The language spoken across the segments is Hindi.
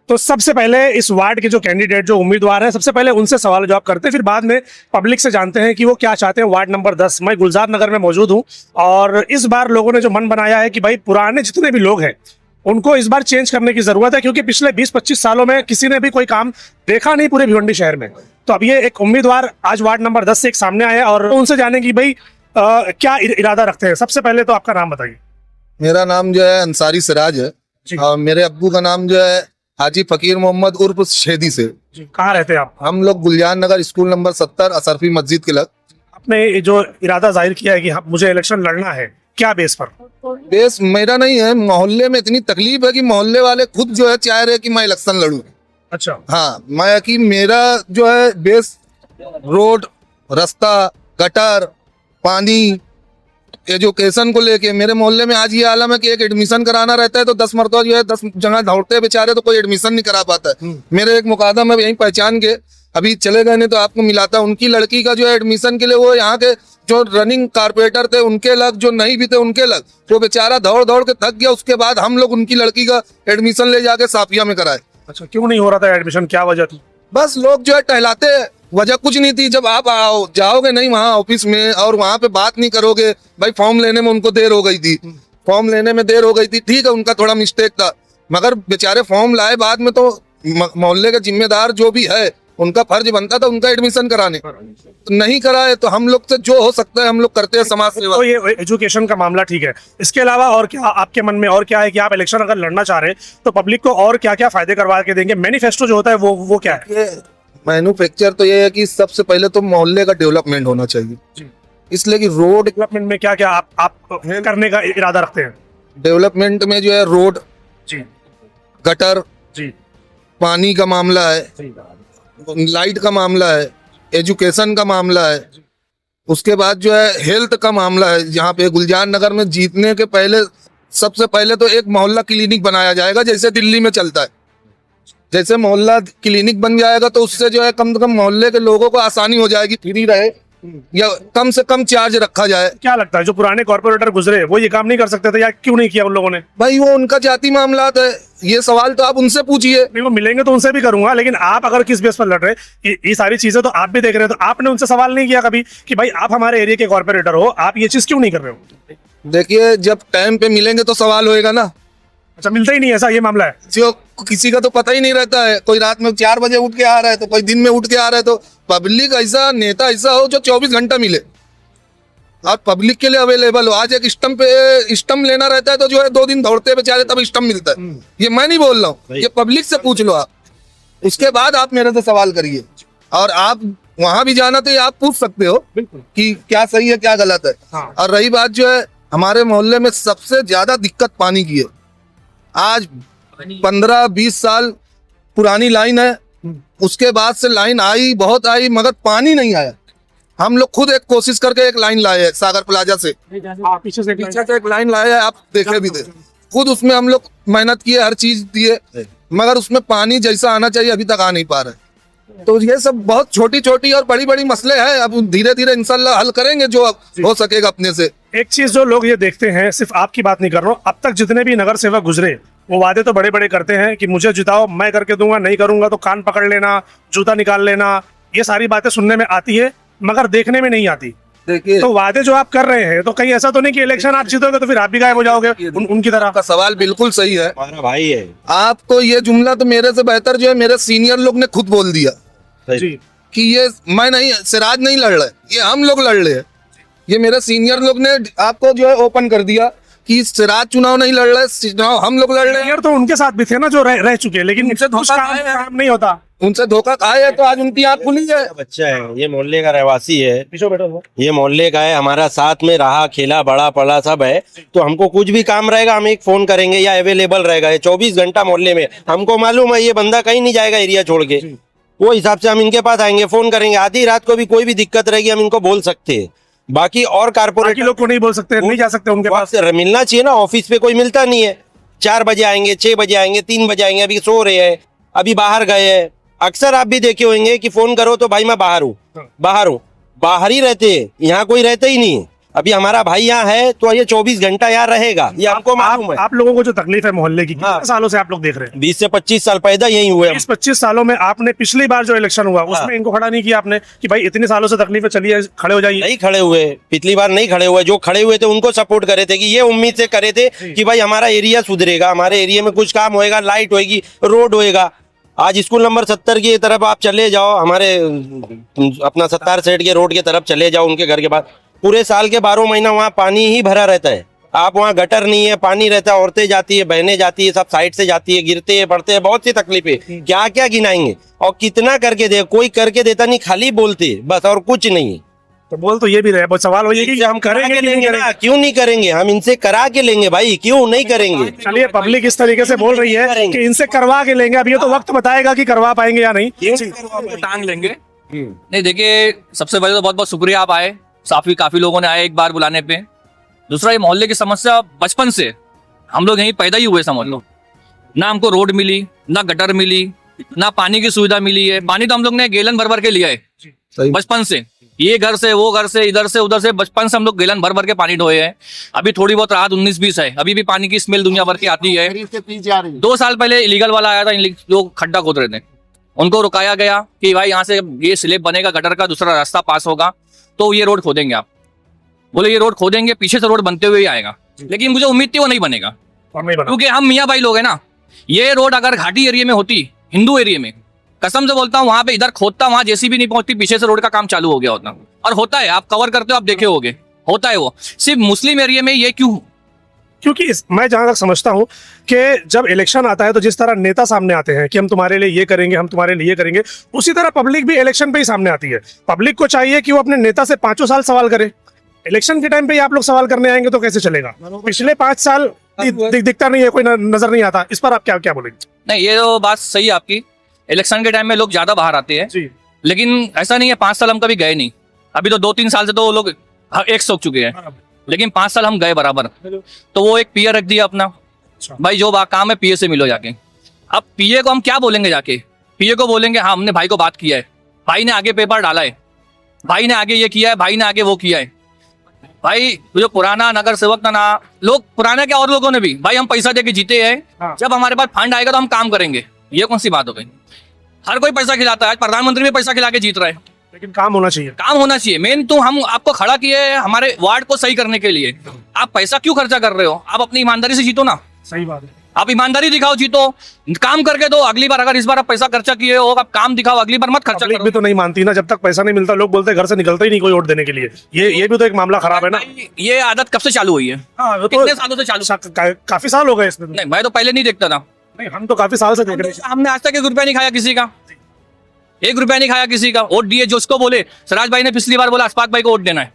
तो सबसे पहले इस वार्ड के जो कैंडिडेट जो उम्मीदवार हैं, सबसे पहले उनसे सवाल जवाब करते हैं, फिर बाद में पब्लिक से जानते हैं कि वो क्या चाहते हैं। वार्ड नंबर 10, मैं गुलजार नगर में मौजूद हूँ और इस बार लोगों ने जो मन बनाया है कि भाई पुराने जितने भी लोग हैं उनको इस बार चेंज करने की जरूरत है, क्योंकि पिछले 20-25 सालों में किसी ने भी कोई काम देखा नहीं पूरे भिवंडी शहर में। तो अब ये एक उम्मीदवार आज वार्ड नंबर 10 से एक सामने आए और उनसे जाने की भाई क्या इरादा रखते हैं। सबसे पहले तो आपका नाम बताइए। मेरा नाम जो है अंसारी सिराज है और मेरे अब्बू का नाम जो है हाजी फकीर मोहम्मद उर्फ शेदी से। कहाँ रहते हैं आप? हम लोग गुलजार नगर स्कूल नंबर 70 असरफी मस्जिद के लग। आपने जो इरादा जाहिर किया है कि मुझे इलेक्शन लड़ना है, क्या बेस पर? बेस मेरा नहीं है, मोहल्ले में इतनी तकलीफ है कि मोहल्ले वाले खुद जो है चाह रहे कि मैं इलेक्शन लड़ूं। अच्छा। हाँ, मैं कि मेरा जो है बेस रोड, रास्ता, गटर, पानी, एजुकेशन को लेके मेरे मोहल्ले में आज ये आलम है कि एक एडमिशन कराना रहता है तो 10 मरतबा जो है 10 जगह दौड़ते हैं बेचारे, तो कोई एडमिशन नहीं करा पाता है। मेरे एक मुकादम है यहीं पहचान के, अभी चले गए नहीं तो आपको मिलाता, उनकी लड़की का जो है एडमिशन के लिए वो यहाँ के जो रनिंग कारपोरेटर थे उनके लग, जो नहीं भी थे उनके लग, वो बेचारा दौड़ दौड़ के थक गया। उसके बाद हम लोग उनकी लड़की का एडमिशन ले जाके साफिया में कराए। अच्छा, क्यों नहीं हो रहा था एडमिशन, क्या वजह थी? बस लोग जो है टहलाते, वजह कुछ नहीं थी। जब आप जाओगे नहीं वहाँ ऑफिस में और वहाँ पे बात नहीं करोगे, भाई फॉर्म लेने में उनको देर हो गई थी, फॉर्म लेने में देर हो गई थी, ठीक है उनका थोड़ा मिस्टेक था, मगर बेचारे फॉर्म लाए बाद में तो मोहल्ले के जिम्मेदार जो भी है उनका फर्ज बनता था उनका एडमिशन कराने, तो नहीं कराए। तो हम लोग से जो हो सकता है हम लोग करते हैं समाज सेवा। तो ये एजुकेशन का मामला ठीक है, इसके अलावा और क्या आपके मन में और क्या है कि आप इलेक्शन अगर लड़ना चाह रहे हैं तो पब्लिक को और क्या क्या फायदे करवा के देंगे? मैनिफेस्टो जो होता है वो क्या है? मैन्युफैक्चर तो ये है कि सबसे पहले तो मोहल्ले का डेवलपमेंट होना चाहिए, इसलिए कि रोड डेवलपमेंट में क्या क्या आप करने का इरादा रखते हैं? डेवलपमेंट में जो है रोड जी, गटर जी, पानी का मामला है, लाइट का मामला है, एजुकेशन का मामला है, उसके बाद जो है हेल्थ का मामला है। यहाँ पे गुलजार नगर में जीतने के पहले सबसे पहले तो एक मोहल्ला क्लिनिक बनाया जाएगा, जैसे दिल्ली में चलता है। जैसे मोहल्ला क्लिनिक बन जाएगा तो उससे जो है कम से कम मोहल्ले के लोगों को आसानी हो जाएगी, फ्री रहे या कम से कम चार्ज रखा जाए। क्या लगता है जो पुराने कॉर्पोरेटर गुजरे वो ये काम नहीं कर सकते थे या क्यों नहीं किया उन लोगों ने? भाई वो उनका जाति मामला है, ये सवाल तो आप उनसे पूछिए। नहीं, वो मिलेंगे तो उनसे भी करूंगा, लेकिन आप अगर किस बेस पर लड़ रहे ये सारी चीजें तो आप भी देख रहे हैं, तो आपने उनसे सवाल नहीं किया कभी कि भाई आप हमारे एरिया के कॉर्पोरेटर हो, आप ये चीज क्यों नहीं कर रहे हो? देखिए जब टाइम पे मिलेंगे तो सवाल होएगा ना। अच्छा, मिलता ही नहीं ऐसा ये मामला है? जो किसी का तो पता ही नहीं रहता है, कोई रात में 4 बजे उठ के आ रहा है तो कोई दिन में उठ के आ रहा है। तो पब्लिक ऐसा नेता ऐसा हो जो 24 घंटा मिले और पब्लिक के लिए अवेलेबल हो। आज एक स्टम्प लेना रहता है तो जो है 2 दिन दौड़ते हैं बेचारे तब स्टम्प मिलता है। ये मैं नहीं बोल रहा हूँ, ये पब्लिक से पूछ लो आप, उसके बाद आप मेरे से सवाल करिए। और आप वहां भी जाना तो ये आप पूछ सकते हो कि क्या सही है क्या गलत है। हाँ। और रही बात जो है हमारे मोहल्ले में सबसे ज्यादा दिक्कत पानी की है। आज 15-20 साल पुरानी लाइन है, उसके बाद से लाइन आई बहुत आई मगर पानी नहीं आया। हम लोग खुद एक कोशिश करके एक लाइन लाए हैं सागर प्लाजा से, पीछे से एक लाइन लाए हैं, आप देखे भी थे खुद, उसमें हम लोग मेहनत किए, हर चीज दिए, मगर उसमें पानी जैसा आना चाहिए अभी तक आ नहीं पा रहा है। तो ये सब बहुत छोटी छोटी और बड़ी बड़ी मसले हैं, अब धीरे धीरे इंशाल्लाह हल करेंगे जो हो सकेगा अपने से। एक चीज जो लोग ये देखते हैं, सिर्फ आपकी बात नहीं कर रहा हूँ, अब तक जितने भी नगर सेवक गुजरे वो वादे तो बड़े बड़े करते हैं कि मुझे जिताओ मैं करके दूंगा, नहीं करूंगा तो कान पकड़ लेना, जूता निकाल लेना, ये सारी बातें सुनने में आती है मगर देखने में नहीं आती। देखिए तो वादे जो आप कर रहे हैं तो कहीं ऐसा तो नहीं कि इलेक्शन आप जीतोगे तो फिर आप भी गायब हो जाओगे उनकी तरह? आपका सवाल बिल्कुल सही है, हमारा भाई है। आपको ये जुमला तो मेरे से बेहतर जो है मेरे सीनियर लोग ने खुद बोल दिया जी कि ये मैं नहीं, सिराज नहीं लड़ रहे, ये हम लोग लड़ रहे हैं। ये मेरे सीनियर लोग ने आपको जो है ओपन कर दिया कि सिराज चुनाव नहीं लड़ रहे, चुनाव हम लोग लड़ रहे हैं। यार तो उनके साथ भी थे ना जो रह चुके, लेकिन उनसे कुछ धोखा काम खाया है। नहीं होता। उनसे धोखा खाए है तो आज उनकी आंख खुली है। बच्चा है, ये मोहल्ले का रहवासी है, पीछे बैठो। ये मोहल्ले का है, हमारा साथ में रहा, खेला, बड़ा पड़ा सब है। तो हमको कुछ भी काम रहेगा हम एक फोन करेंगे या अवेलेबल रहेगा, ये 24 घंटा मोहल्ले में। हमको मालूम है ये बंदा कहीं नहीं जाएगा एरिया छोड़ के, वो हिसाब से हम इनके पास आएंगे, फोन करेंगे। आधी रात को भी कोई भी दिक्कत रहेगी हम इनको बोल सकते हैं। बाकी और कारपोरेट लोग को नहीं बोल सकते, नहीं जा सकते उनके पास। मिलना चाहिए ना, ऑफिस पे कोई मिलता नहीं है। 4 बजे आएंगे, 6 बजे आएंगे, 3 बजे आएंगे, अभी सो रहे हैं, अभी बाहर गए हैं। अक्सर आप भी देखे होंगे कि फोन करो तो भाई मैं बाहर हूँ, बाहर ही रहते हैं, यहाँ कोई रहता ही नहीं है। अभी हमारा भाई यहाँ है तो ये 24 घंटा यहाँ रहेगा, ये हमको मालूम है। आप लोगों को जो तकलीफ है मोहल्ले की, कितने हाँ। सालों से आप लोग देख रहे हैं? 20 से 25 साल पैदा यही हुए हम। 20-25 सालों में आपने पिछली बार जो इलेक्शन हुआ उसमें इनको खड़ा नहीं किया आपने कि भाई इतनी सालों से तकलीफ है, चलिए खड़े हो जाइए? नहीं खड़े हुए, पिछली बार नहीं खड़े हुए। जो खड़े हुए थे उनको सपोर्ट करे थे कि ये उम्मीद से करे थे कि भाई हमारा एरिया सुधरेगा, हमारे एरिया में कुछ काम होएगा, लाइट होएगी, रोड होएगा। आज स्कूल नंबर 70 की तरफ आप चले जाओ, हमारे अपना 70 सेठ के रोड के तरफ चले जाओ, उनके घर के पास पूरे साल के 12 महीना वहाँ पानी ही भरा रहता है। आप वहाँ गटर नहीं है, पानी रहता है, औरतें जाती है, बहनें जाती है, सब साइड से जाती है, गिरते हैं, पड़ते हैं, बहुत सी तकलीफें। क्या क्या गिनाएंगे और कितना करके दे, कोई करके देता नहीं, खाली बोलते बस और कुछ नहीं। तो बोल तो ये भी रहे, सवाल वही है कि हम करेंगे कि नहीं करेंगे? क्यों नहीं करेंगे? हम इनसे करा के लेंगे भाई, क्यों नहीं करेंगे? चलिए, पब्लिक इस तरीके से बोल रही है कि इनसे करवा के लेंगे। अब ये तो वक्त बताएगा कि करवा पाएंगे या नहीं। टांग लेंगे। नहीं देखिए, सबसे पहले तो बहुत बहुत शुक्रिया, आप आए, काफी लोगों ने आए एक बार बुलाने पे। दूसरा, ये मोहल्ले की समस्या बचपन से, हम लोग यहीं पैदा ही हुए समझ लो। ना हमको रोड मिली, ना गटर मिली, ना पानी की सुविधा मिली है। पानी तो हम लोग ने गैलन भर भर के लिया है बचपन से, ये घर से वो घर से, इधर से उधर से, बचपन से हम लोग गैलन भर भर के पानी ढोए हैं। अभी थोड़ी बहुत राहत 19-20 है, अभी भी पानी की स्मेल दुनिया भर की आती है। 2 साल पहले इलीगल वाला आया था, जो खड्डा खोद रहे थे, उनको रुकाया गया कि भाई यहाँ से ये स्लेब बनेगा गटर का, दूसरा रास्ता पास होगा तो ये रोड खोदेंगे आप। बोले ये रोड खोदेंगे, पीछे से रोड बनते हुए ही आएगा। लेकिन मुझे उम्मीद थी वो नहीं बनेगा, क्योंकि हम मियाँ भाई लोग हैं ना। ये रोड अगर घाटी एरिया में होती, हिंदू एरिया में, कसम से बोलता हूँ, वहां पे इधर खोदता, वहां जेसीबी नहीं पहुंचती, पीछे से रोड का काम चालू हो गया होता। और होता है, आप कवर करते हो, आप देखे होगे, होता है वो। सिर्फ मुस्लिम एरिया में ये क्यों? क्योंकि मैं जहां तक समझता हूं कि जब इलेक्शन आता है तो जिस तरह नेता सामने आते हैं कि हम तुम्हारे लिए ये करेंगे, हम तुम्हारे लिए ये करेंगे, उसी तरह पब्लिक भी इलेक्शन पे ही सामने आती है। पब्लिक को चाहिए कि वो अपने नेता से 5 साल सवाल करे। इलेक्शन के टाइम पे ही आप लोग सवाल करने आएंगे तो कैसे चलेगा? पिछले 5 साल दिखता नहीं है, कोई नजर नहीं आता। इस पर आप क्या बोलेंगे? नहीं, ये तो बात सही है आपकी। इलेक्शन के टाइम में लोग ज्यादा बाहर आते हैं, लेकिन ऐसा नहीं है 5 साल हम कभी गए नहीं। अभी तो 2-3 साल से तो लोग एक सोच चुके हैं, लेकिन 5 साल हम गए बराबर। तो वो एक पीए रख दिया अपना, भाई जो काम है पीए से मिलो जाके। अब पीए को हम क्या बोलेंगे जाके? पीए को बोलेंगे हाँ हमने भाई को बात किया है, भाई ने आगे पेपर डाला है, भाई ने आगे ये किया है, भाई ने आगे वो किया है। भाई जो पुराना नगर सेवक था ना, लोग पुराना क्या और लोगों ने भी, भाई हम पैसा देके जीते हैं, जब हमारे पास फंड आएगा तो हम काम करेंगे। ये कौन सी बात हो गई? हर कोई पैसा खिलाता है, आज प्रधानमंत्री भी पैसा खिला के जीत रहा है, लेकिन काम होना चाहिए। काम होना चाहिए। मेन तो हम आपको खड़ा किए हैं हमारे वार्ड को सही करने के लिए। आप पैसा क्यों खर्चा कर रहे हो? आप अपनी ईमानदारी से जीतो ना। सही बात है, आप ईमानदारी दिखाओ, जीतो, काम करके दो। अगली बार अगर इस बार आप पैसा खर्चा किए हो, आप काम दिखाओ, अगली बार मत खर्चा पब्लिक करो। भी तो नहीं मानती ना, जब तक पैसा नहीं मिलता लोग बोलते हैं घर से निकलते ही नहीं कोई वोट देने के लिए। ये भी तो एक मामला खराब है ना। ये आदत कब से चालू हुई है? हाँ, वो कितने सालों से चालू? काफी साल हो गए इसमें। नहीं, मैं तो पहले नहीं देखता था। नहीं, हम तो काफी साल से देख रहे हैं। हमने आज तक 1 रुपया नहीं खाया किसी का, 1 रुपया नहीं खाया किसी का। वोट दिए, जो उसको बोले, सिराज भाई ने पिछली बार बोला अशफाक भाई को वोट देना है,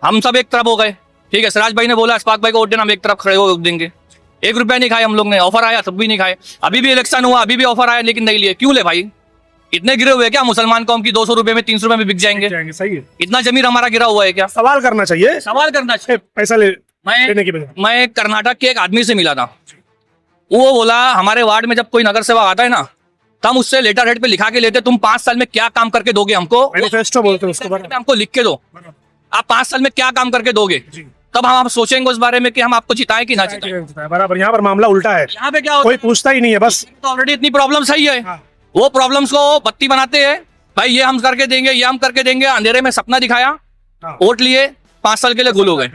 हम सब एक तरफ हो गए। ठीक है, सिराज भाई ने बोला अशफाक भाई को वोट देना, हम एक तरफ खड़े हो देंगे। 1 रुपया नहीं खाए हम लोग ने, ऑफर आया तब भी नहीं खाए। अभी भी इलेक्शन हुआ, अभी भी ऑफर आया, लेकिन नहीं लिए। क्यों ले भाई? इतने गिरे हुए क्या मुसलमान कौम की? 200 रुपए में, 300 रुपए में बिक जाएंगे? सही है, इतना जमीन हमारा गिरा हुआ है क्या? सवाल करना चाहिए, सवाल करना चाहिए। पैसा लेने की बजाय। मैं कर्नाटक के एक आदमी से मिला था, वो बोला हमारे वार्ड में जब कोई नगर सेवक आता है ना, तो हम उससे लेटर हेड पे लिखा के लेते, तुम 5 साल में क्या काम करके दोगे हमको, मैनिफेस्टो बोलते हैं उसको, हमको लिख के दो, आप 5 साल में क्या काम करके दोगे, तब हम सोचेंगे उस बारे में कि हम आपको जिताएं कि ना जिताएं। बराबर। यहाँ पर मामला उल्टा है, यहाँ पे क्या होता कोई पूछता ही नहीं है, बस तो ऑलरेडी इतनी प्रॉब्लम सही है। वो प्रॉब्लम्स को बत्ती बनाते हैं, भाई ये हम करके देंगे, ये हम करके देंगे। अंधेरे में सपना दिखाया, वोट लिए, 5 साल के लिए गुल हो गए।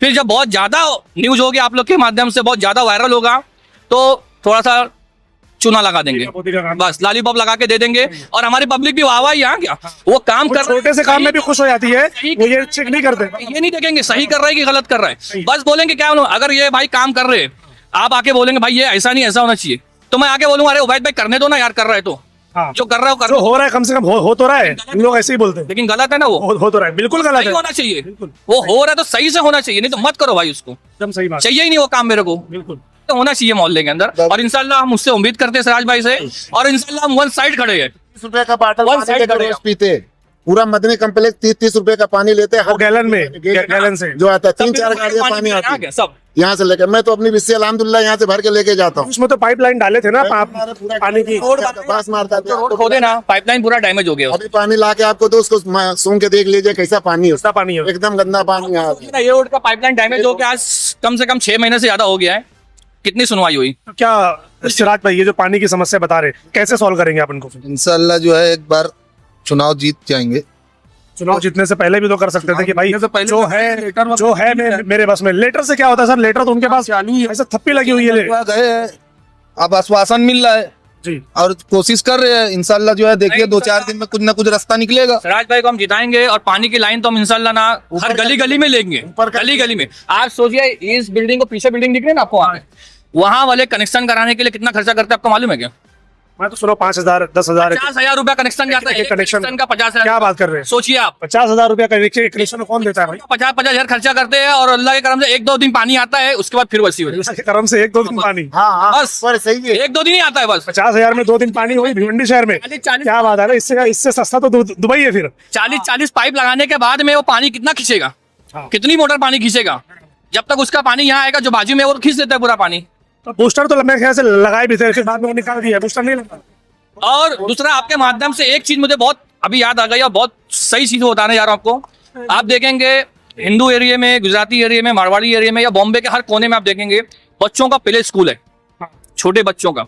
फिर जब बहुत ज्यादा न्यूज होगी आप लोग के माध्यम से, बहुत ज्यादा वायरल होगा, तो थोड़ा सा चूना लगा देंगे, बस लॉलीपॉप लगा के दे देंगे। और हमारी पब्लिक भी वाह यहाँ क्या, वो काम कर छोटे से काम में भी खुश हो जाती है, वो ये चेक नहीं करते, ये नहीं देखेंगे सही कर रहा है कि गलत कर रहा है। बस बोलेंगे क्या, अगर ये भाई काम कर रहे हैं, आप आके बोलेंगे भाई ये ऐसा नहीं ऐसा होना चाहिए, तो मैं आके बोलूंगा अरे उबैद भाई करने दो ना यार, कर रहे तो जो कर रहा है जो हो रहा है कम से कम हो तो रहा है। हम लोग ऐसे ही बोलते हैं, लेकिन गलत है ना, वो हो तो रहा है, बिल्कुल गलत है, होना चाहिए। वो हो रहा है तो सही से होना चाहिए, नहीं तो मत करो भाई, उसको एकदम सही बात, चाहिए ही नहीं वो काम मेरे को, बिल्कुल तो होना चाहिए मोहल्ले के अंदर। और इंशाल्लाह हम उससे उम्मीद करते हैं सिराज भाई से, और इंशाल्लाह हम 1 साइड खड़े हैं। 30 रुपए का बाटल One पानी side लेकर करेगा। रोज पीते, पूरा मदनी कम्प्लेक्स 30-30 रुपए का पानी लेते हैं, वो गैलन में, गैलन से जो आता है 3-4 गाड़ियां पानी आती है। सब यहाँ से लेकर, मैं तो अपनी बिस्सी अल्हम्दुलिल्लाह यहाँ से भर के लेके जाता हूँ। उसमें तो पाइपलाइन डाले थे ना पानी की। पास मारता था, रोड खोदे ना, पाइपलाइन पूरा डैमेज हो गया अभी पानी ला के आपको दो उसको सूंघ के देख लीजिए कैसा पानी है, उसका पानी है। एकदम गंदा पानी है। उसका। ये रोड का पाइपलाइन डैमेज हो गया आज कम से कम 6 महीने से ज्यादा हो गया है। कितनी सुनवाई हुई? तो क्या सिराज भाई ये जो पानी की समस्या बता रहे कैसे सॉल्व करेंगे आप इनको? इंशाल्लाह जो है एक बार चुनाव जीत जाएंगे। चुनाव जीतने से पहले भी तो कर सकते थे कि भाई जो है मेरे बस में। लेटर से क्या होता है सर? लेटर तो उनके पास चालू ही है, ऐसे थप्पी लगी हुई है। गए हैं, अब आश्वासन मिल रहा है जी, और कोशिश कर रहे हैं। इंशाल्लाह जो है देखिए 2-4 दिन में कुछ ना कुछ रास्ता निकलेगा। सिराज भाई को हम जिताएंगे और पानी की लाइन तो हम इंशाल्लाह ना हर गली गली में लेंगे, गली गली में। आप सोचिए इस बिल्डिंग को, पीछे बिल्डिंग दिख रही है ना आपको, वहाँ वाले कनेक्शन कराने के लिए कितना खर्चा करते हैं आपको मालूम है क्या? मैं तो सुनो 5,000 10,000 50,000 रुपया कनेक्शन जाता है। कनेक्शन का 50,000। क्या बात कर रहे हैं? सोचिए आप 50,000 रुपया कनेक्शन कौन देता है भाई? 50,000 खर्चा करते हैं और अल्लाह के करम से 1-2 दिन पानी आता है, उसके बाद फिर वैसी हो अल्लाह के करम से 1-2 दिन पानी। हाँ बस पर सही है, 1-2 दिन ही आता है बस। 50,000 में 2 दिन पानी हुई भिवंडी शहर में। 40 क्या बात है ना, इससे सस्ता तो दुबई है फिर। 40 पाइप लगाने के बाद में वो पानी कितना खींचेगा? हाँ। कितनी मोटर पानी खींचेगा? जब तक उसका पानी यहाँ आएगा जो बाजू में वो खींच देता है पूरा पानी। तो बूस्टर तो मेरे ख्याल से लगाए भी थे, फिर बाद में वो निकाल दिया, बूस्टर नहीं लगा। और दूसरा आपके माध्यम से एक चीज मुझे बहुत अभी याद आ गई और बहुत सही चीज बताने जा रहा हूँ आपको। आप देखेंगे हिंदू एरिया में, गुजराती एरिया में, मारवाड़ी एरिया में या बॉम्बे के हर कोने में आप देखेंगे बच्चों का प्ले स्कूल है, छोटे बच्चों का।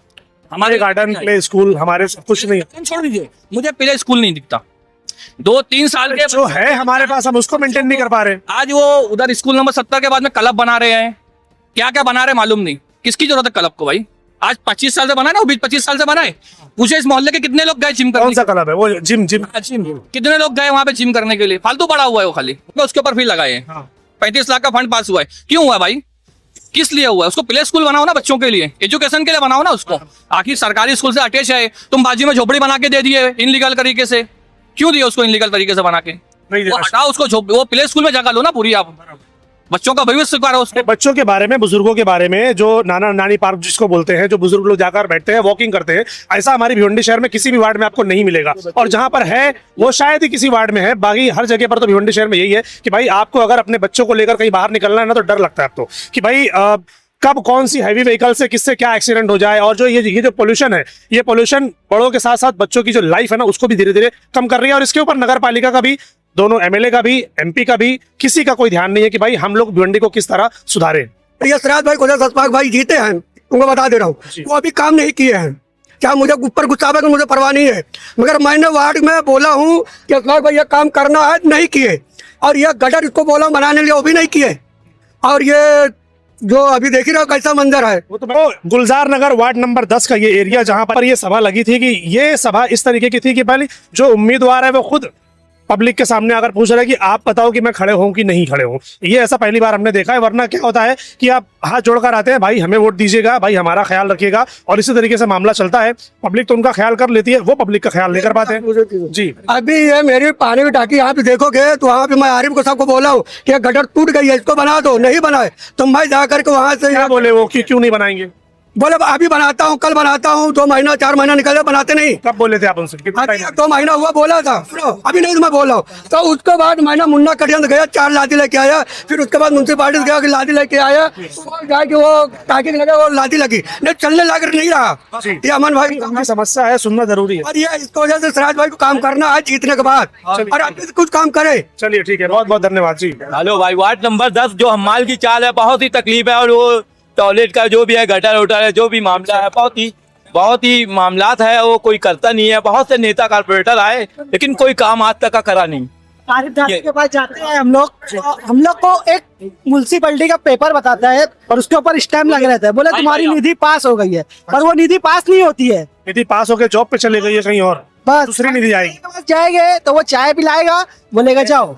हमारे गार्डन प्ले स्कूल हमारे सब कुछ नहीं है। छोड़ दीजिए, मुझे प्ले स्कूल नहीं दिखता। 2-3 साल के जो है हमारे पास हम उसको मेंटेन नहीं कर पा रहे। आज वो उधर स्कूल नंबर 70 के बाद में क्लब बना रहे हैं। क्या क्या बना रहे हैं मालूम नहीं। किसकी जरूरत है क्लब को भाई? आज 25 साल से बना है ना, 20-25 साल से बना है। पूछे इस मोहल्ले के कितने लोग गए जिम करने? कौन सा क्लब है वो? जिम कितने लोग गए वहां पे जिम करने के लिए? फालतू पड़ा हुआ है वो, खाली उसके ऊपर फी लगाए हैं। 35 लाख का फंड पास हुआ है। क्यों हुआ भाई? किस लिए हुआ है? उसको प्ले स्कूल बनाओ ना, बच्चों के लिए, एजुकेशन के लिए बनाओ ना उसको। आखिर सरकारी स्कूल से अटैच है, तुम बाजू में झोपड़ी बना के दे दिए इनलीगल तरीके से। क्यों दिए उसको इनलीगल तरीके से बना के? वो हटाओ उसको, वो प्ले स्कूल में जगह लो ना पूरी आप। बच्चों का भविष्य करो उसके। बच्चों के बारे में, बुजुर्गों के बारे में, जो नाना नानी पार्क जिसको बोलते हैं, जो बुजुर्ग लोग जाकर बैठते हैं, वॉकिंग करते हैं, ऐसा हमारे भिवंडी शहर में किसी भी वार्ड में आपको नहीं मिलेगा। और जहां पर है वो शायद ही किसी वार्ड में है, बाकी हर जगह पर तो भिवंडी शहर में यही है कि भाई आपको अगर अपने बच्चों को लेकर कहीं बाहर निकलना है ना तो डर लगता है अब तो कि भाई कब कौन सी हैवी व्हीकल से किससे क्या एक्सीडेंट हो जाए। और जो ये जो पोल्यूशन है, ये पोल्यूशन बड़ों के साथ साथ बच्चों की जो लाइफ है ना उसको भी धीरे धीरे कम कर रही है। और इसके ऊपर नगर पालिका का भी, दोनों एमएलए का भी, एमपी का भी, किसी का कोई ध्यान नहीं है कि भाई हम लोग भिवंडी को किस तरह सुधारें। ये सिराज भाई खुदा सतपाक भाई जीते हैं, तुमको बता दे रहा हूँ, वो अभी काम नहीं किए हैं। क्या मुझे ऊपर गुस्सा है? मुझे परवाह नहीं है, मगर मैंने वार्ड में बोला हूँ कि सिराज भाई ये काम करना है, नहीं किए। और ये गटर इसको बोला बनाने लिए, वो भी नहीं किए। और ये जो अभी देख ही रहे हो कैसा मंजर है। वो तो गुलजार नगर वार्ड नंबर 10 का ये एरिया जहां पर ये सभा लगी थी, कि ये सभा इस तरीके की थी कि पहले जो उम्मीदवार है वो खुद पब्लिक के सामने अगर पूछ रहा है कि आप बताओ कि मैं खड़े हूं कि नहीं खड़े हूं। ये ऐसा पहली बार हमने देखा है। वरना क्या होता है कि आप हाथ जोड़कर आते हैं, भाई हमें वोट दीजिएगा, भाई हमारा ख्याल रखिएगा, और इसी तरीके से मामला चलता है। पब्लिक तो उनका ख्याल कर लेती है, वो पब्लिक का ख्याल नहीं कर पाते हैं। जी, अभी ये मेरी पानी की टाकी यहाँ पे देखोगे तो वहाँ पे मैं आरिफ को सबको बोला हूँ कि गटर टूट गई है, इसको बना दो। नहीं बनाए तो मैं जा करके वहाँ से क्या बोले वो कि क्यों नहीं बनाएंगे? बोले अभी बनाता हूँ, कल बनाता हूँ। 2 महीना 4 महीना निकल गया, बनाते नहीं। कब बोले थे आप उनसे? कितना अभी टाइम? 2 महीना हुआ बोला था, अभी नहीं तो मैं बोल रहा हूँ। तो उसके बाद मैंने मुन्ना कटियन गया, 4 लाठी लेके आया। फिर उसके बाद म्यूनसिपालिटी गया कि लाठी लेके आया, जाके वो टाकी लगा, वो लाठी लगी नहीं, चलने लग नहीं रहा। ये अमन भाई की समस्या है, सुनना जरूरी है। और ये इसकी वजह से सिराज भाई को काम करना है जीतने के बाद, और अभी कुछ काम करे। चलिए ठीक है, बहुत बहुत धन्यवाद जी। हेलो भाई, वार्ड नंबर 10 जो हमाल की चाल है, बहुत ही तकलीफ है। और वो टॉयलेट का जो भी है, गटर वटर है, जो भी मामला है, बहुत ही मामलात है, वो कोई करता नहीं है। बहुत से नेता कारपोरेटर आए लेकिन कोई काम आज तक का करा नहीं। के पास जाते हैं हम लोग को एक म्युनिसिपैलिटी का पेपर बताता है और उसके ऊपर स्टैम्प लगे रहता है, बोले तुम्हारी निधि पास हो गई है, पर वो निधि पास नहीं होती है। निधि पास होकर जॉब पे चले गई है कहीं और, बस दूसरी निधि आएगी। जाएंगे तो वो चाय पिलाएगा, बोलेगा जाओ।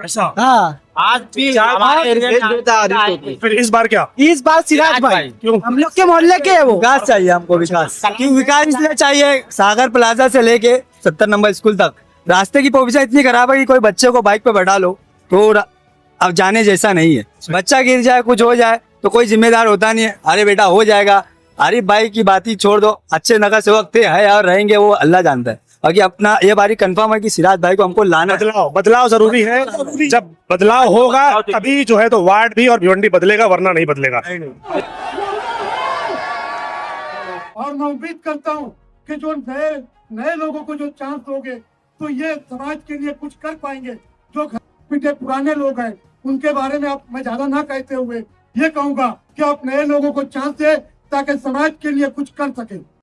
ऐसा? हाँ, आज भी हमारे एरिया में फिर इस बार क्या? इस बार सिराज भाई क्यों? हम लोग के मोहल्ले के है वो। विकास चाहिए हमको, विकास। क्यों विकास इसलिए चाहिए? सागर प्लाजा से लेके 70 नंबर स्कूल तक रास्ते की पोजीशन इतनी खराब है कि कोई बच्चे को बाइक पे बैठा लो तो अब जाने जैसा नहीं है। बच्चा गिर जाए, कुछ हो जाए तो कोई जिम्मेदार होता नहीं है। अरे बेटा हो जाएगा, अरे बाइक की बात ही छोड़ दो। अच्छे नगर सेवक थे, है और रहेंगे, वो अल्लाह जानता है। बाकी अपना ये बारी कंफर्म है कि सिराज भाई को हमको लाना है। बदलाव जरूरी है। जब बदलाव होगा तभी जो है तो वार्ड भी और भिवंडी बदलेगा, वरना नहीं बदलेगा। और मैं उम्मीद करता हूँ कि जो नए लोगों को जो चांस दोगे तो ये समाज के लिए कुछ कर पाएंगे। जो घर पिटे पुराने लोग हैं उनके बारे में मैं ज्यादा ना कहते हुए ये कहूंगा कि आप नए लोगों को चांस दे ताकि समाज के लिए कुछ कर सके।